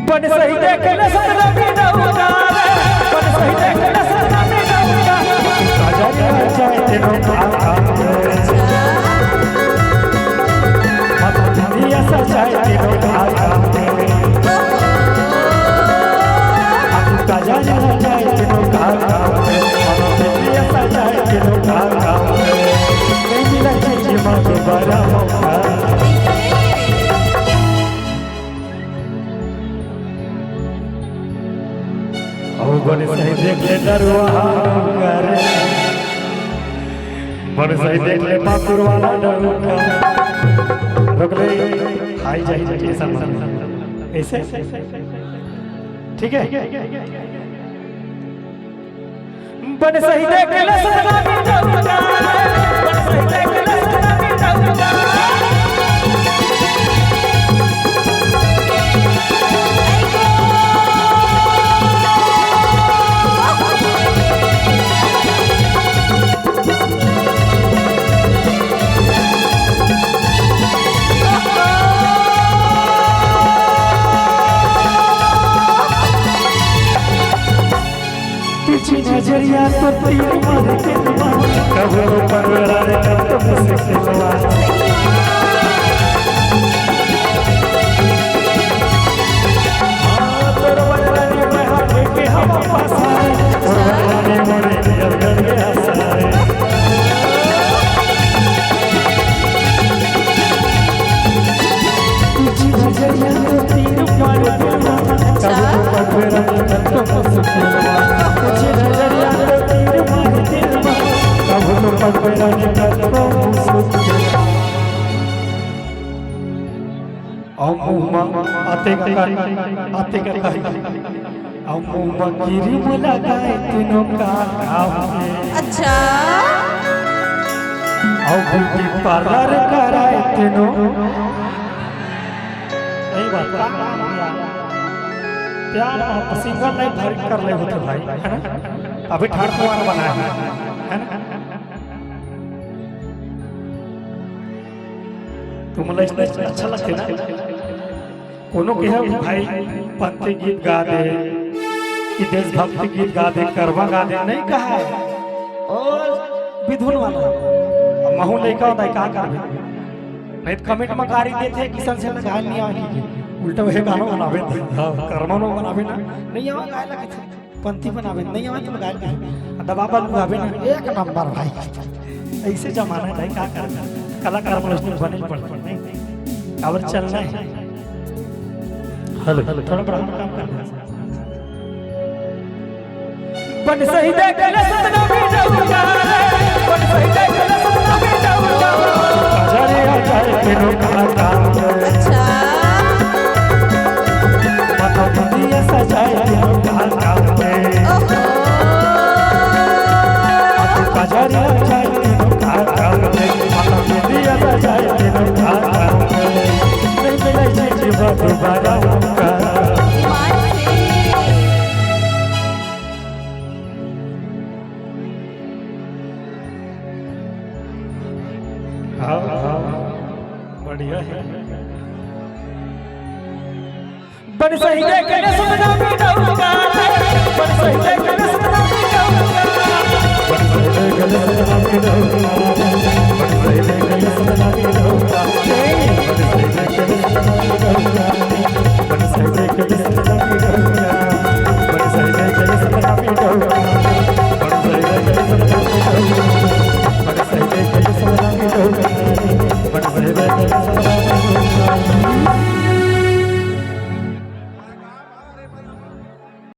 बन सही देख ले सतना में नौका बन सही देख ले सतना में नौका काजरिया जाए तेनो काका मत दुनिया सजाए तेनो काका काजरिया जाए तेनो काका मत दुनिया सजाए तेनो काका नहीं मिला चीज मां दोबारा मौका बन सही देख ले दरवा करे बन सही देख ले पाकुर वाला डरुका रुक ले आई जाई ऐसा ऐसे ठीक है बन सही देख ले सतना में डरुका बन सही देख ले सतना में डरुका नजरिया तो तीर मार के कबो परवरा रे कब से सिलवा तोर वजरानी में हाथ के हम पास आए और वजरानी मोरे अंदर के हंसाए नजरिया तो तीर मार के कबो परवरा रे कब से सिलवा आते गिरी बोला गाए तीनों का अच्छा ब्यूटी पार्लर कराए तीनों नहीं बात प्यार सिंगल लाइफ भर कर ले होते भाई है ना अभी ठाट कुमार बनाया है ना तुम लोग अच्छा लगते ना कोनो के है भाई पंथी गीत गा दे कि देशभक्ति गीत गा दे करवा गा दे नहीं कहा है और विधुन वाला महू लड़का होता है क्या कर नहीं तो कमेंट में गाड़ी देते किसान से गाय नहीं आवे उल्टा वही गाना बनावे कर्मा नो बनावे ना नहीं आवे गाय लगे पंथी बनावे नहीं आवे तो गाय दबाबा गावे ना एक नंबर भाई ऐसे जमाना है क्या करना कलाकार बने पड़ते नहीं और चलना है हेलो थोड़ा बड़ा काम करना बन सही देख ले सतना में नौका बन सही देख ले सतना में नौका काजरिया जाए तेनो काका अच्छा मत दुनिया सजाए तेनो काका काजरिया जाए तेनो काका मत दुनिया सजाए तेनो काका नहीं मिला चीज दोबारा मौका बढ़िया है बन सही देख ले सतना में नौका बन सही देख ले सतना में नौका बन सही देख ले सतना में नौका